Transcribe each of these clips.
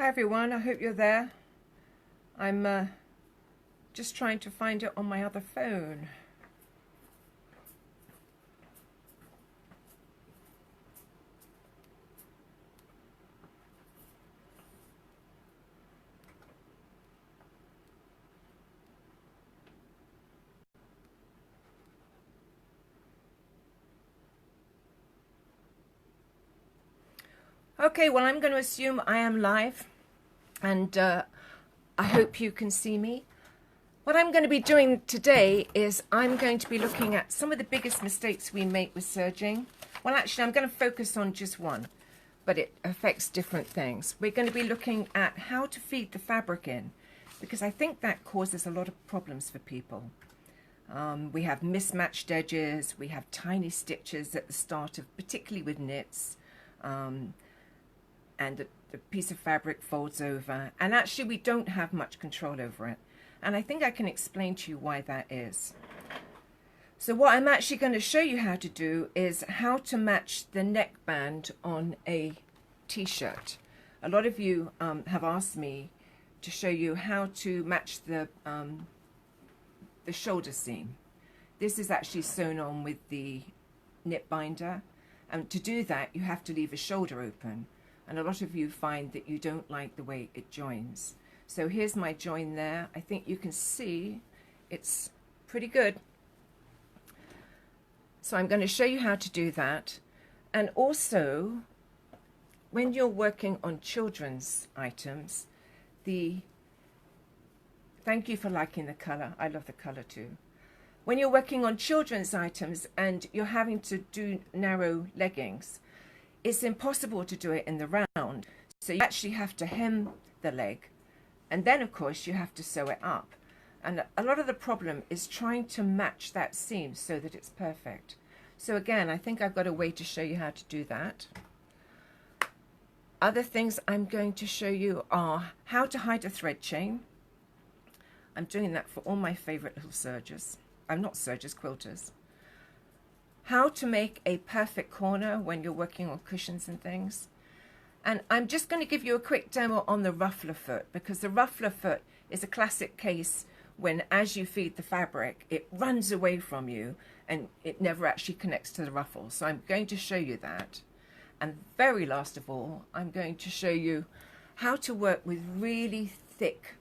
Hi everyone, I hope you're there. I'm just trying to find it on my other phone. Okay, well, I'm going to assume I am live, and I hope you can see me. What I'm going to be doing today is I'm going to be looking at some of the biggest mistakes we make with serging. Well, actually, I'm going to focus on just one, but it affects different things. We're going to be looking at how to feed the fabric in, because I think that causes a lot of problems for people. We have mismatched edges, we have tiny stitches at the start of, particularly with knits. And the piece of fabric folds over, and actually we don't have much control over it. And I think I can explain to you why that is. So what I'm actually going to show you how to do is how to match the neckband on a t-shirt. A lot of you have asked me to show you how to match the shoulder seam. This is actually sewn on with the knit binder, and to do that you have to leave a shoulder open. And a lot of you find that you don't like the way it joins. So here's my join there. I think you can see it's pretty good. So I'm going to show you how to do that. And also, when you're working on children's items, thank you for liking the color. I love the color too. When you're working on children's items and you're having to do narrow leggings, it's impossible to do it in the round. So you actually have to hem the leg, and then of course you have to sew it up. And a lot of the problem is trying to match that seam so that it's perfect. So again, I think I've got a way to show you how to do that. Other things I'm going to show you are how to hide a thread chain. I'm doing that for all my favorite little sergers. I'm not sergers, quilters. How to make a perfect corner when you're working on cushions and things. And I'm just going to give you a quick demo on the ruffler foot, because the ruffler foot is a classic case when, as you feed the fabric, it runs away from you and it never actually connects to the ruffle. So I'm going to show you that. And very last of all, I'm going to show you how to work with really thick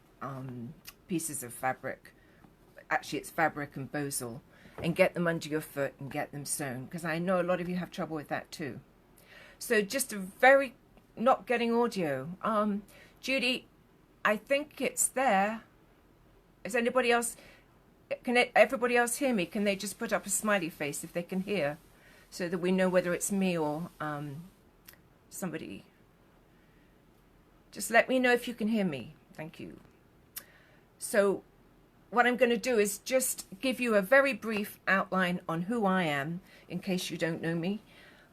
pieces of fabric. Actually, it's fabric and bosal, and get them under your foot and get them sewn, because I know a lot of you have trouble with that too. So just a very, not getting audio. Judy, I think it's there. Is anybody else, everybody else hear me? Can they just put up a smiley face if they can hear, so that we know whether it's me or somebody? Just let me know if you can hear me. Thank you. So what I'm going to do is just give you a very brief outline on who I am, in case you don't know me.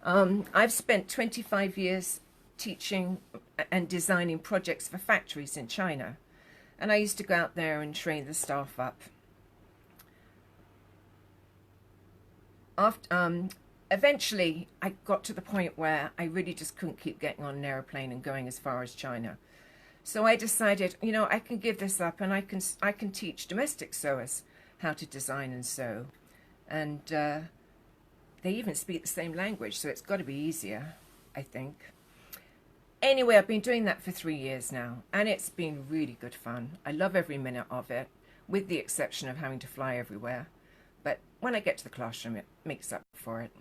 I've spent 25 years teaching and designing projects for factories in China. And I used to go out there and train the staff up. Eventually, I got to the point where I really just couldn't keep getting on an airplane and going as far as China. So I decided, you know, I can give this up, and I can teach domestic sewers how to design and sew. And they even speak the same language, so it's got to be easier, I think. Anyway, I've been doing that for 3 years now, and it's been really good fun. I love every minute of it, with the exception of having to fly everywhere. But when I get to the classroom, it makes up for it.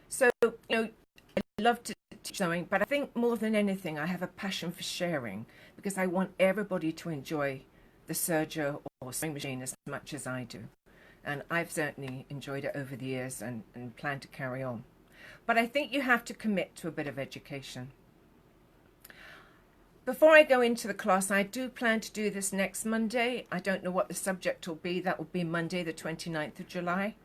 So, you know, I love to teach sewing, but I think more than anything, I have a passion for sharing, because I want everybody to enjoy the serger or sewing machine as much as I do. And I've certainly enjoyed it over the years and plan to carry on. But I think you have to commit to a bit of education. Before I go into the class, I do plan to do this next Monday. I don't know what the subject will be. That will be Monday, the 29th of July.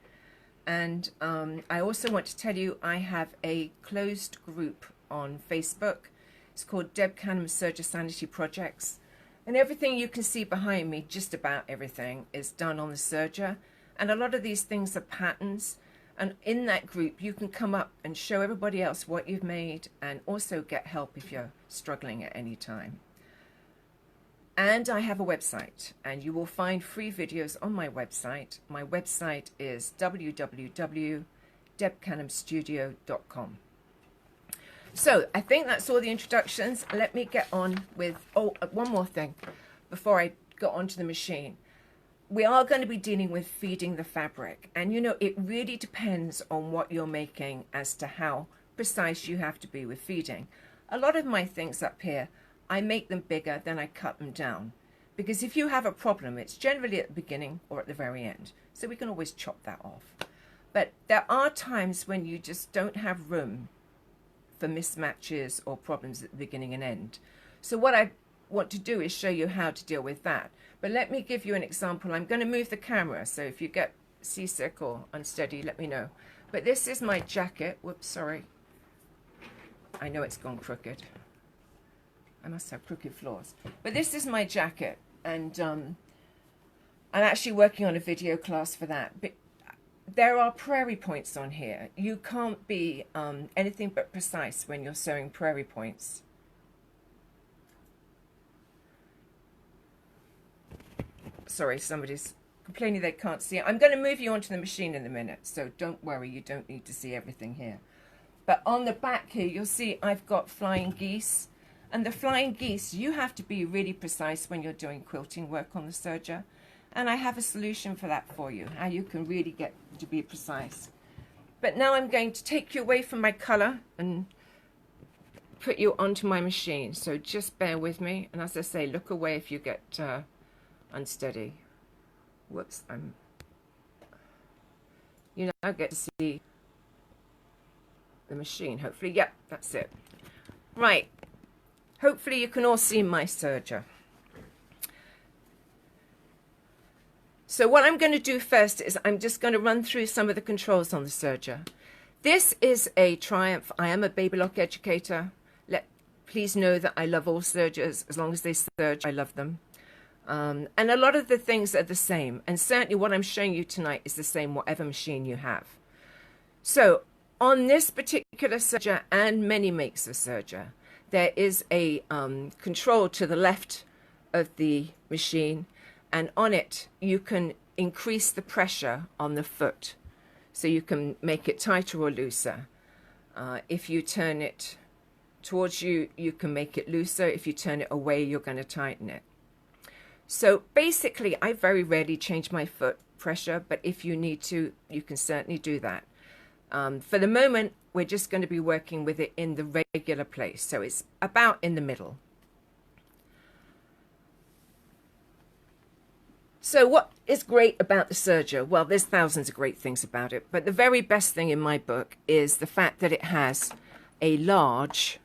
And I also want to tell you I have a closed group on Facebook. It's called Deb Canham's Serger Sanity Projects. And everything you can see behind me, just about everything, is done on the serger. And a lot of these things are patterns. And in that group, you can come up and show everybody else what you've made and also get help if you're struggling at any time. And I have a website, and you will find free videos on my website. My website is www.debcanhamstudio.com. So I think that's all the introductions. Let me get on with, one more thing before I go on to the machine. We are going to be dealing with feeding the fabric. And you know, it really depends on what you're making as to how precise you have to be with feeding. A lot of my things up here, I make them bigger, then I cut them down. Because if you have a problem, it's generally at the beginning or at the very end. So we can always chop that off. But there are times when you just don't have room for mismatches or problems at the beginning and end. So what I want to do is show you how to deal with that. But let me give you an example. I'm going to move the camera, so if you get seasick or unsteady, let me know. But this is my jacket. Whoops, sorry. I know it's gone crooked. I must have crooked floors. But this is my jacket, and I'm actually working on a video class for that. But there are prairie points on here. You can't be anything but precise when you're sewing prairie points. Sorry, somebody's complaining they can't see it. I'm going to move you onto the machine in a minute, so don't worry, you don't need to see everything here. But on the back here, you'll see I've got flying geese. And the flying geese, you have to be really precise when you're doing quilting work on the serger. And I have a solution for that for you, how you can really get to be precise. But now I'm going to take you away from my colour and put you onto my machine. So just bear with me. And as I say, look away if you get unsteady. Whoops, you now get to see the machine, hopefully. Yep, that's it. Right. Hopefully you can all see my serger. So what I'm going to do first is I'm just going to run through some of the controls on the serger. This is a Triumph. I am a baby lock educator. Please know that I love all sergers. As long as they serge, I love them. And a lot of the things are the same. And certainly what I'm showing you tonight is the same, whatever machine you have. So on this particular serger and many makes of serger, there is a control to the left of the machine, and on it you can increase the pressure on the foot. So you can make it tighter or looser. If you turn it towards you, you can make it looser. If you turn it away, you're going to tighten it. So basically, I very rarely change my foot pressure, but if you need to, you can certainly do that. For the moment, we're just going to be working with it in the regular place. So it's about in the middle. So what is great about the serger? Well, there's thousands of great things about it, but the very best thing in my book is the fact that it has a large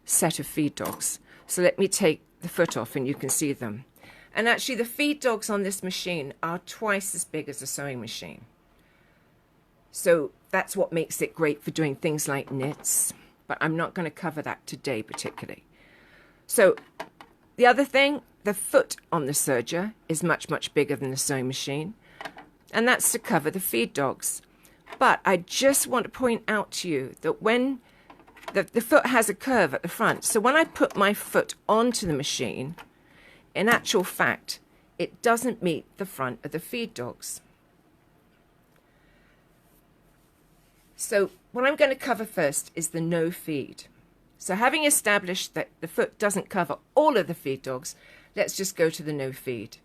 set of feed dogs. So let me take the foot off and you can see them. And actually the feed dogs on this machine are twice as big as a sewing machine. So that's what makes it great for doing things like knits, but I'm not going to cover that today particularly. So the other thing, the foot on the serger is much, much bigger than the sewing machine, and that's to cover the feed dogs. But I just want to point out to you that when the foot has a curve at the front, so when I put my foot onto the machine, in actual fact, it doesn't meet the front of the feed dogs. So what I'm going to cover first is the no feed. So having established that the foot doesn't cover all of the feed dogs, let's just go to the no feed.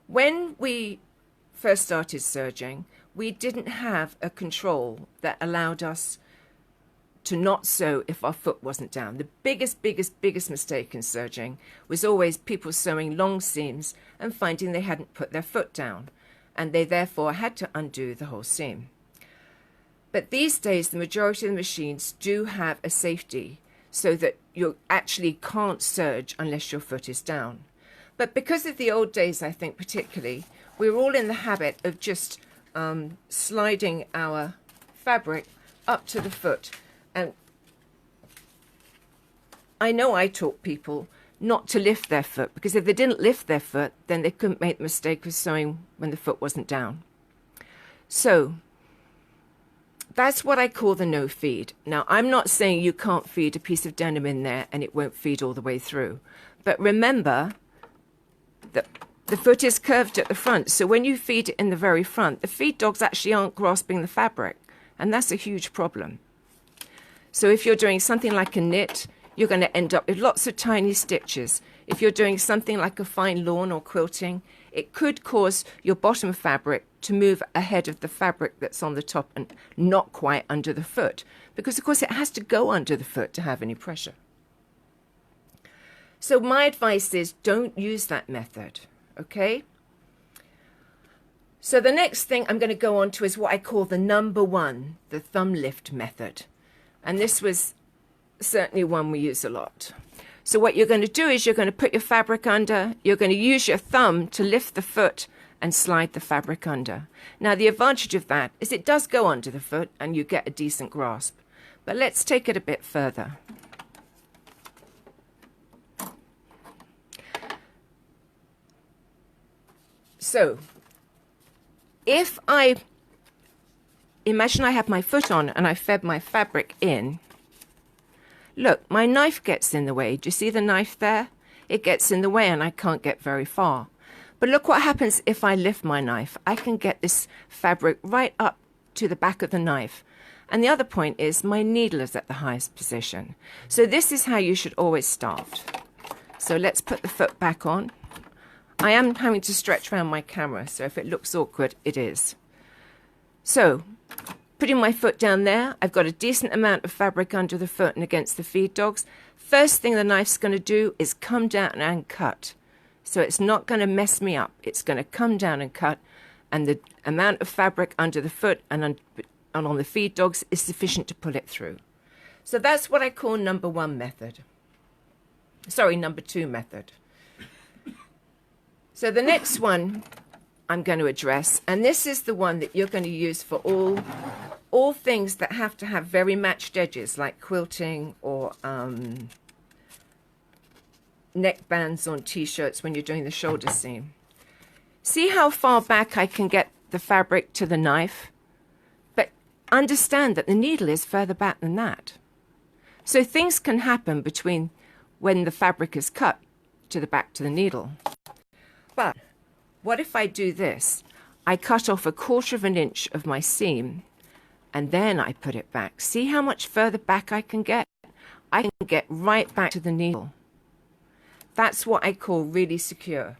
When we first started serging, we didn't have a control that allowed us to not sew if our foot wasn't down. The biggest mistake in serging was always people sewing long seams and finding they hadn't put their foot down, and they therefore had to undo the whole seam. But these days, the majority of the machines do have a safety so that you actually can't serge unless your foot is down. But because of the old days, I think particularly, we were all in the habit of just sliding our fabric up to the foot. And I know I taught people not to lift their foot, because if they didn't lift their foot, then they couldn't make the mistake of sewing when the foot wasn't down. So That's what I call the no feed. Now, I'm not saying you can't feed a piece of denim in there and it won't feed all the way through. But remember that the foot is curved at the front. So when you feed it in the very front, the feed dogs actually aren't grasping the fabric. And that's a huge problem. So if you're doing something like a knit, you're going to end up with lots of tiny stitches. If you're doing something like a fine lawn or quilting, it could cause your bottom fabric to move ahead of the fabric that's on the top and not quite under the foot. Because, of course, it has to go under the foot to have any pressure. So my advice is don't use that method, okay? So the next thing I'm going to go on to is what I call the number one, the thumb lift method. And this was certainly one we use a lot. So what you're going to do is you're going to put your fabric under, you're going to use your thumb to lift the foot and slide the fabric under. Now the advantage of that is it does go under the foot and you get a decent grasp. But let's take it a bit further. So if I imagine I have my foot on and I fed my fabric in, look, my knife gets in the way. Do you see the knife there? It gets in the way and I can't get very far. But look what happens if I lift my knife. I can get this fabric right up to the back of the knife. And the other point is my needle is at the highest position. So this is how you should always start. So let's put the foot back on. I am having to stretch around my camera, so if it looks awkward, it is. So, putting my foot down there, I've got a decent amount of fabric under the foot and against the feed dogs. First thing the knife's going to do is come down and cut. So it's not going to mess me up. It's going to come down and cut, and the amount of fabric under the foot and on the feed dogs is sufficient to pull it through. So that's what I call number one method. Sorry, number two method. So the next one I'm going to address, and this is the one that you're going to use for all things that have to have very matched edges, like quilting or neck bands on t-shirts when you're doing the shoulder seam. See how far back I can get the fabric to the knife? But understand that the needle is further back than that. So things can happen between when the fabric is cut to the back to the needle. But what if I do this? I cut off 1/4 of an inch of my seam and then I put it back. See how much further back I can get? I can get right back to the needle. That's what I call really secure.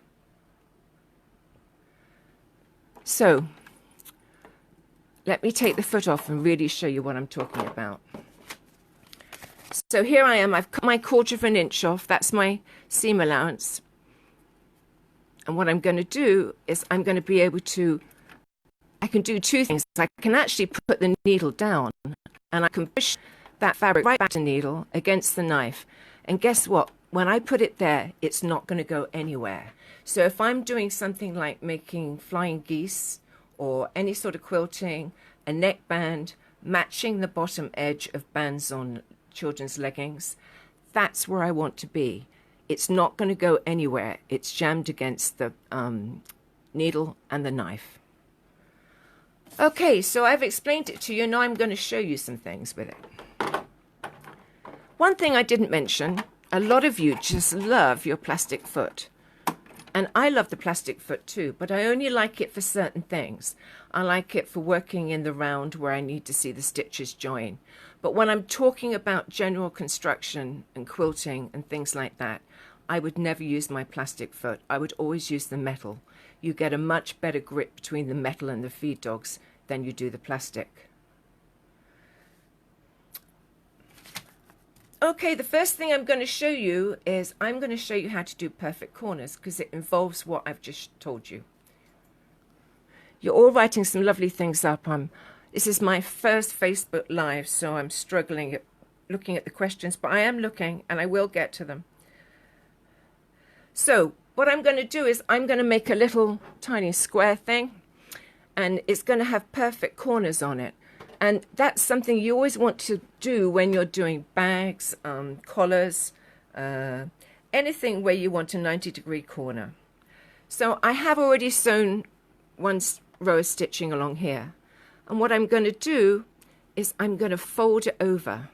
So let me take the foot off and really show you what I'm talking about. So here I am. I've cut my 1/4 of an inch off. That's my seam allowance. And what I'm going to do is I'm going to be able to, I can do two things. I can actually put the needle down and I can push that fabric right back to the needle against the knife. And guess what? When I put it there, it's not going to go anywhere. So if I'm doing something like making flying geese or any sort of quilting, a neckband, matching the bottom edge of bands on children's leggings, that's where I want to be. It's not going to go anywhere. It's jammed against the needle and the knife. Okay, so I've explained it to you. Now I'm going to show you some things with it. One thing I didn't mention, a lot of you just love your plastic foot. And I love the plastic foot too, but I only like it for certain things. I like it for working in the round where I need to see the stitches join. But when I'm talking about general construction and quilting and things like that, I would never use my plastic foot. I would always use the metal. You get a much better grip between the metal and the feed dogs than you do the plastic. Okay, the first thing I'm going to show you is I'm going to show you how to do perfect corners because it involves what I've just told you. You're all writing some lovely things up. This is my first Facebook Live, so I'm struggling at looking at the questions, but I am looking and I will get to them. So what I'm going to do is I'm going to make a little tiny square thing and it's going to have perfect corners on it. And that's something you always want to do when you're doing bags, collars, anything where you want a 90-degree corner. So I have already sewn one row of stitching along here. And what I'm going to do is I'm going to fold it over.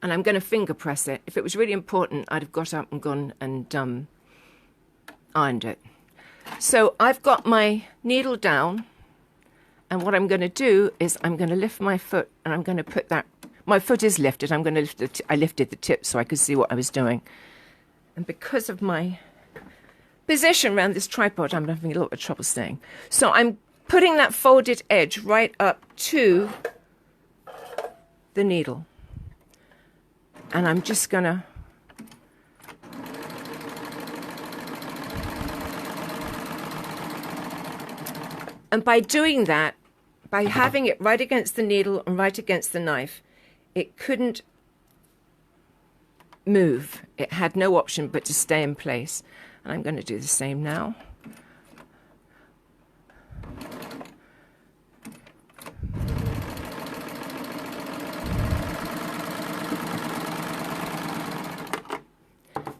And I'm going to finger press it. If it was really important, I'd have got up and gone and ironed it. So I've got my needle down. And what I'm going to do is I'm going to lift my foot and I'm going to put that, my foot is lifted. I'm going to lift I lifted the tip so I could see what I was doing. And because of my position around this tripod, I'm having a little bit of trouble staying. So I'm putting that folded edge right up to the needle. And I'm just going to and by doing that, by having it right against the needle and right against the knife, it couldn't move. It had no option but to stay in place. And I'm going to do the same now.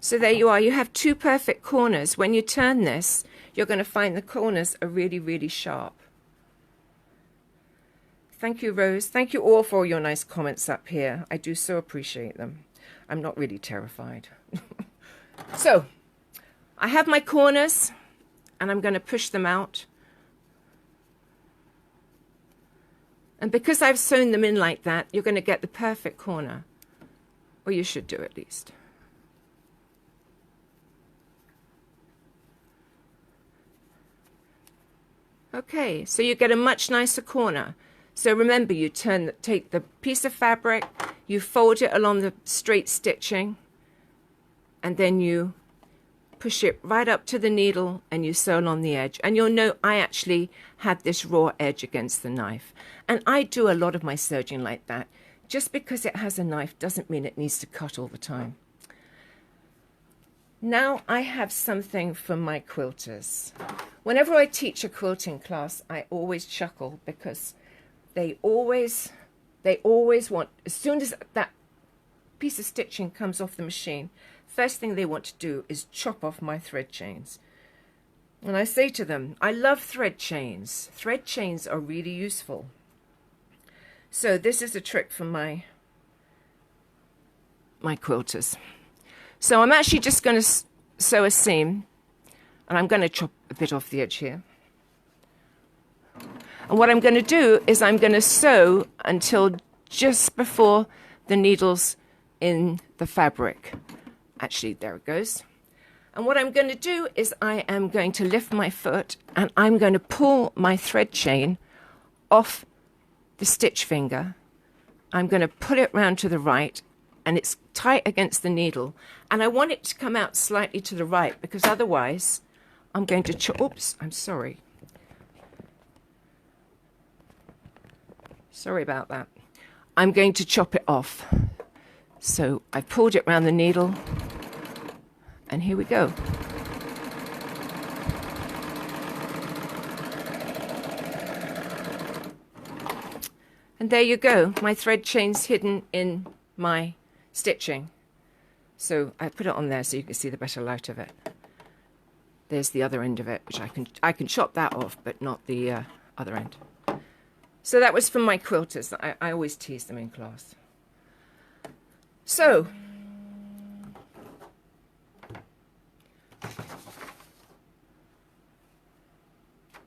So there you are. You have two perfect corners. When you turn this, you're going to find the corners are really, really sharp. Thank you, Rose. Thank you all for all your nice comments up here. I do so appreciate them. I'm not really terrified. So, I have my corners, and I'm going to push them out. And because I've sewn them in like that, you're going to get the perfect corner. Or you should do at least. Okay, so you get a much nicer corner. So remember, you take the piece of fabric, you fold it along the straight stitching, and then you push it right up to the needle and you sew along the edge. And you'll know I actually had this raw edge against the knife. And I do a lot of my serging like that. Just because it has a knife doesn't mean it needs to cut all the time. Now I have something for my quilters. Whenever I teach a quilting class, I always chuckle because they always want, as soon as that piece of stitching comes off the machine, first thing they want to do is chop off my thread chains. And I say to them, I love thread chains. Thread chains are really useful. So this is a trick for my quilters. So I'm actually just going to sew a seam, and I'm going to chop a bit off the edge here. And what I'm going to do is I'm going to sew until just before the needle's in the fabric. Actually, there it goes. And what I'm going to do is I am going to lift my foot and I'm going to pull my thread chain off the stitch finger. I'm going to put it round to the right, and it's tight against the needle. And I want it to come out slightly to the right because otherwise I'm going to oops, I'm sorry. Sorry about that. I'm going to chop it off. So I pulled it round the needle, and here we go. And there you go. My thread chain's hidden in my stitching. So I put it on there so you can see the better light of it. There's the other end of it, which I can chop that off, but not the other end. So that was from my quilters. I always tease them in class. So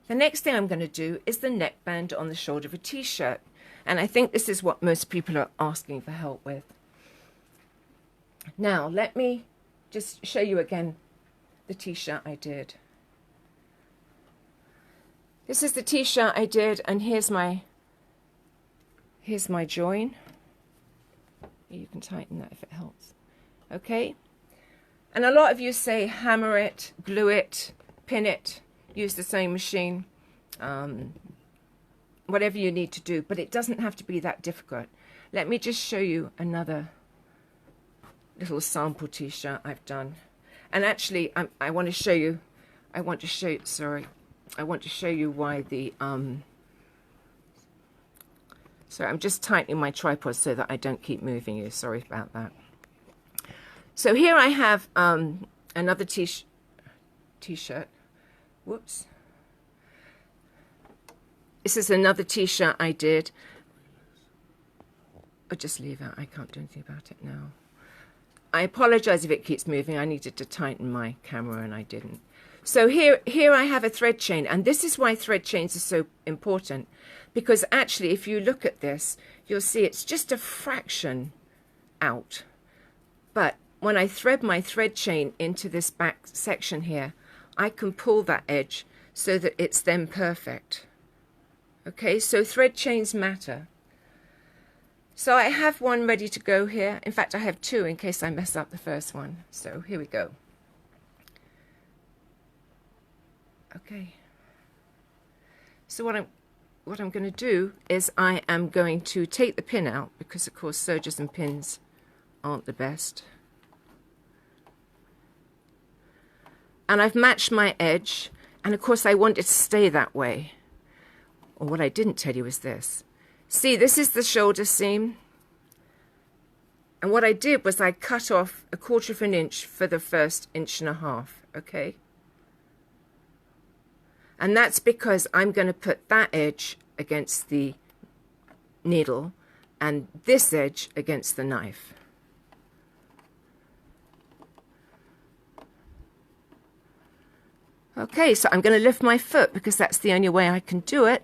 the next thing I'm going to do is the neckband on the shoulder of a t-shirt. And I think this is what most people are asking for help with. Now, let me just show you again the t-shirt I did. This is the t-shirt I did, and here's my join. You can tighten that if it helps. Okay? And a lot of you say hammer it, glue it, pin it, use the sewing machine, whatever you need to do, but it doesn't have to be that difficult. Let me just show you another little sample t-shirt I've done. And actually, I want to show you why the so I'm just tightening my tripod so that I don't keep moving you. Sorry about that. So here I have another t-shirt. Whoops. This is another t-shirt I did. I'll just leave it. I can't do anything about it now. I apologize if it keeps moving. I needed to tighten my camera and I didn't. So here I have a thread chain, and this is why thread chains are so important, because actually if you look at this, you'll see it's just a fraction out. But when I thread my thread chain into this back section here, I can pull that edge so that it's then perfect. Okay, so thread chains matter. So I have one ready to go here. In fact, I have two in case I mess up the first one. So here we go. Okay. So what I'm going to do is I am going to take the pin out, because of course sergers and pins aren't the best. And I've matched my edge, and of course I want it to stay that way. Or what I didn't tell you is this. See, this is the shoulder seam. And what I did was I cut off 1/4 of an inch for the first 1.5 inches, okay? And that's because I'm going to put that edge against the needle and this edge against the knife. Okay, so I'm going to lift my foot because that's the only way I can do it.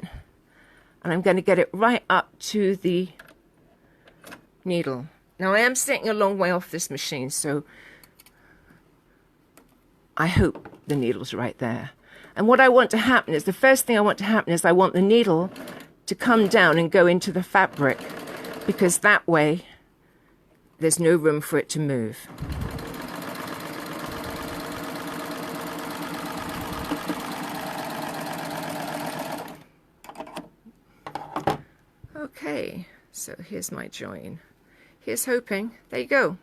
And I'm going to get it right up to the needle. Now I am sitting a long way off this machine, so I hope the needle's right there. And what I want to happen is, the first thing I want to happen is I want the needle to come down and go into the fabric, because that way there's no room for it to move. Okay, so here's my join. Here's hoping. There you go.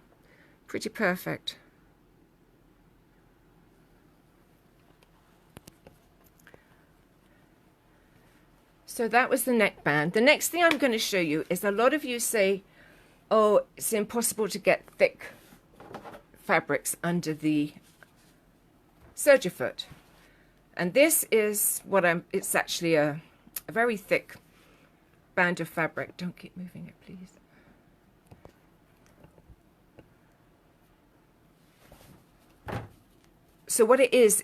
Pretty perfect. So that was the neckband. The next thing I'm going to show you is, a lot of you say, oh, it's impossible to get thick fabrics under the serger foot. And this is what it's actually a very thick band of fabric. Don't keep moving it, please. So what it is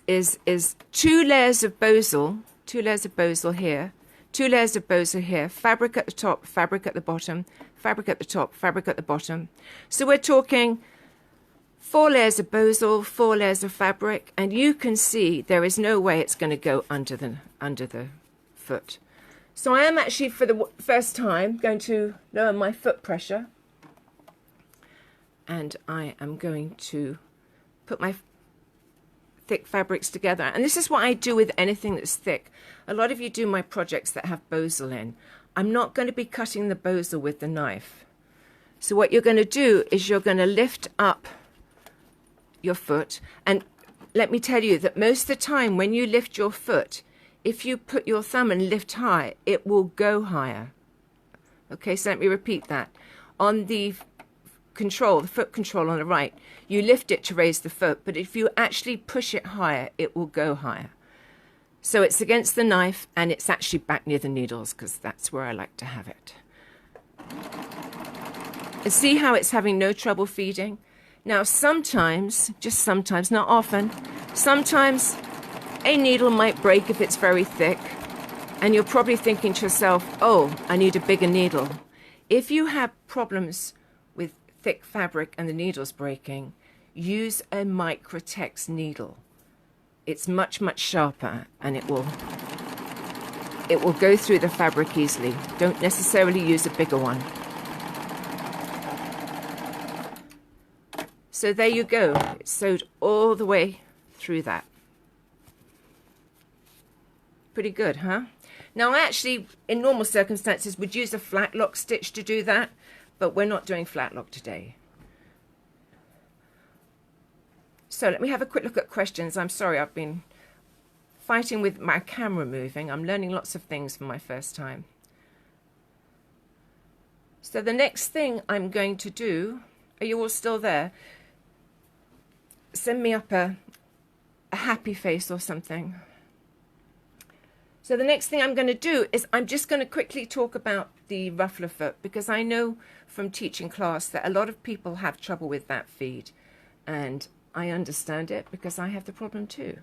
2 layers of bosal, 2 layers of bosal here, 2 layers of bosal here, fabric at the top, fabric at the bottom, fabric at the top, fabric at the bottom. So we're talking 4 layers of bosal, 4 layers of fabric, and you can see there is no way it's going to go under the foot. So I am actually, for the first time, going to lower my foot pressure, and I am going to put my thick fabrics together. And this is what I do with anything that's thick. A lot of you do my projects that have bosal in. I'm not going to be cutting the bosal with the knife. So what you're going to do is you're going to lift up your foot. And let me tell you that most of the time when you lift your foot, if you put your thumb and lift high, it will go higher. Okay, so let me repeat that. On the control, the foot control on the right, you lift it to raise the foot, but if you actually push it higher, it will go higher. So it's against the knife, and it's actually back near the needles, because that's where I like to have it. And see how it's having no trouble feeding? Now sometimes, just sometimes, not often, sometimes a needle might break if it's very thick, and you're probably thinking to yourself, oh, I need a bigger needle. If you have problems with thick fabric and the needle's breaking, use a Microtex needle. It's much, much sharper, and it will go through the fabric easily. Don't necessarily use a bigger one. So there you go. It's sewed all the way through that. Pretty good, huh? Now I actually, in normal circumstances, would use a flat lock stitch to do that, but we're not doing flat lock today. So let me have a quick look at questions. I'm sorry, I've been fighting with my camera moving. I'm learning lots of things for my first time. So the next thing I'm going to do, are you all still there? Send me up a happy face or something. So the next thing I'm going to do is I'm just going to quickly talk about the ruffler foot, because I know from teaching class that a lot of people have trouble with that feed, and I understand it because I have the problem too.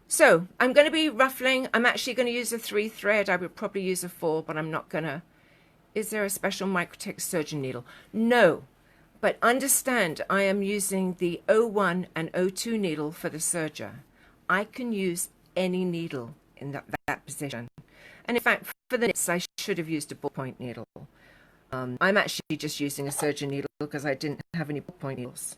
So I'm going to be ruffling. I'm actually going to use a 3 thread. I would probably use a 4, but I'm not going to. Is there a special Microtex Serger needle? No, but understand I am using the 01 and 02 needle for the Serger. I can use any needle in that position. And in fact, for the knits, I should have used a ballpoint needle. I'm actually just using a Serger needle because I didn't have any ballpoint needles.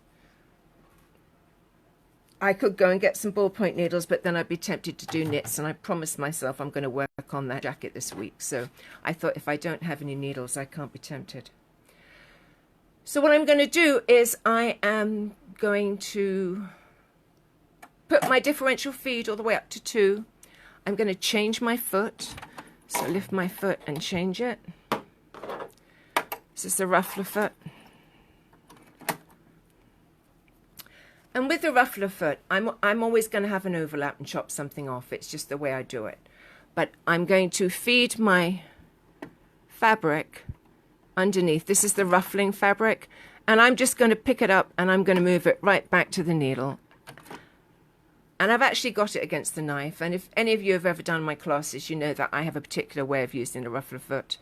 I could go and get some ballpoint needles, but then I'd be tempted to do knits, and I promised myself I'm going to work on that jacket this week. So I thought if I don't have any needles, I can't be tempted. So what I'm going to do is I am going to put my differential feed all the way up to 2. I'm going to change my foot. So lift my foot and change it. This is the ruffler foot. And with the ruffler foot, I'm always going to have an overlap and chop something off. It's just the way I do it. But I'm going to feed my fabric underneath. This is the ruffling fabric. And I'm just going to pick it up and I'm going to move it right back to the needle. And I've actually got it against the knife. And if any of you have ever done my classes, you know that I have a particular way of using the ruffler foot.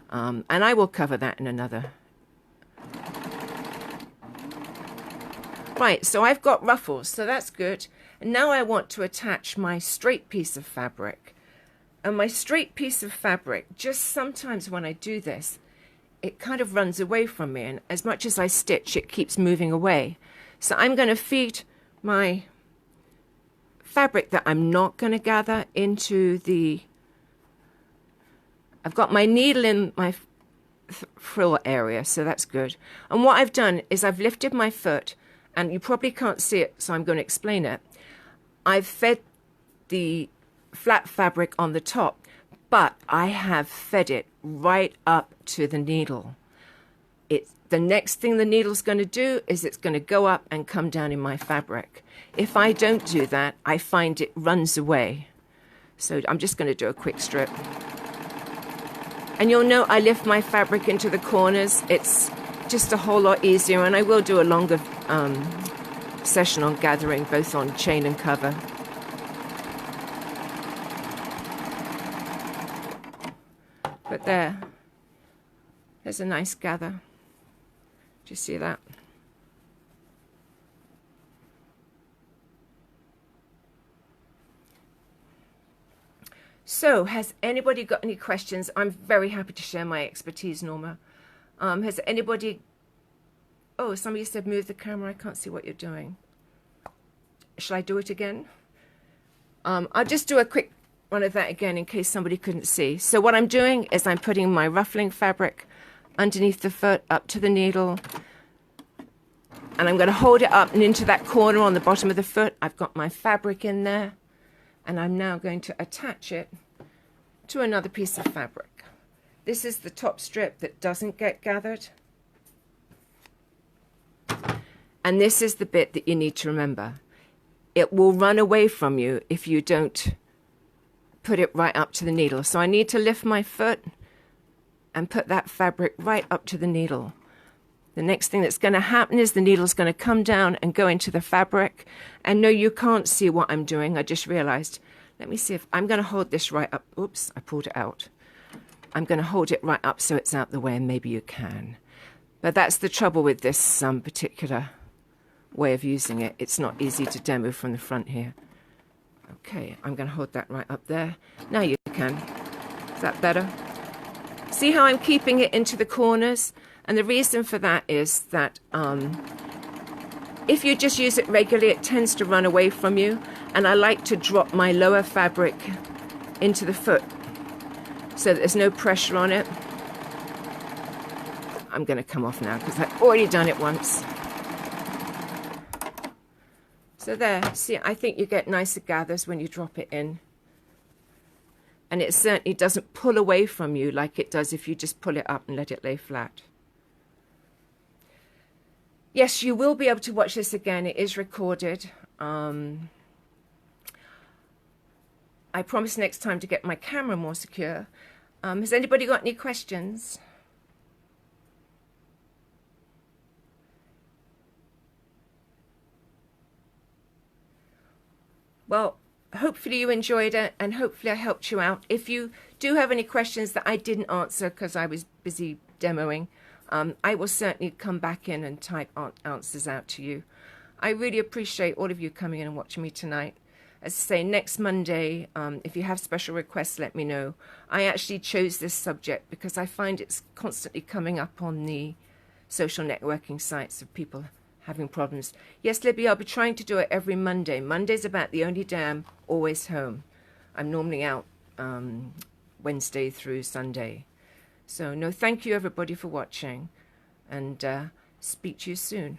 And I will cover that in another. Right, so I've got ruffles, so that's good. And now I want to attach my straight piece of fabric. And my straight piece of fabric, just sometimes when I do this, it kind of runs away from me. And as much as I stitch, it keeps moving away. So I'm going to feed my fabric that I'm not going to gather into the... I've got my needle in my frill area, so that's good. And what I've done is I've lifted my foot, and you probably can't see it, so I'm going to explain it. I've fed the flat fabric on the top, but I have fed it right up to the needle. The next thing the needle's going to do is it's going to go up and come down in my fabric. If I don't do that, I find it runs away. So I'm just going to do a quick strip. And you'll know I lift my fabric into the corners. It's just a whole lot easier, and I will do a longer session on gathering, both on chain and cover. But there's a nice gather. Do you see that? So, has anybody got any questions? I'm very happy to share my expertise, Norma. Has anybody... Oh, somebody said move the camera. I can't see what you're doing. Shall I do it again? I'll just do a quick one of that again in case somebody couldn't see. So what I'm doing is I'm putting my ruffling fabric underneath the foot up to the needle. And I'm going to hold it up and into that corner on the bottom of the foot. I've got my fabric in there. And I'm now going to attach it to another piece of fabric. This is the top strip that doesn't get gathered. And this is the bit that you need to remember. It will run away from you if you don't put it right up to the needle. So I need to lift my foot and put that fabric right up to the needle. The next thing that's going to happen is the needle's going to come down and go into the fabric. And no, you can't see what I'm doing. I just realized. Let me see if I'm going to hold this right up. Oops, I pulled it out. I'm going to hold it right up so it's out the way, and maybe you can. But that's the trouble with this particular way of using it. It's not easy to demo from the front here. Okay, I'm going to hold that right up there. Now you can. Is that better? See how I'm keeping it into the corners? And the reason for that is that if you just use it regularly, it tends to run away from you. And I like to drop my lower fabric into the foot so that there's no pressure on it. I'm going to come off now because I've already done it once. So there, see, I think you get nicer gathers when you drop it in. And it certainly doesn't pull away from you like it does if you just pull it up and let it lay flat. Yes, you will be able to watch this again. It is recorded. I promise next time to get my camera more secure. Has anybody got any questions? Well, hopefully you enjoyed it, and hopefully I helped you out. If you do have any questions that I didn't answer because I was busy demoing, I will certainly come back in and type answers out to you. I really appreciate all of you coming in and watching me tonight. As I say, next Monday, if you have special requests, let me know. I actually chose this subject because I find it's constantly coming up on the social networking sites of people having problems. Yes, Libby, I'll be trying to do it every Monday. Monday's about the only day I'm always home. I'm normally out Wednesday through Sunday. So, no, thank you everybody for watching, and speak to you soon.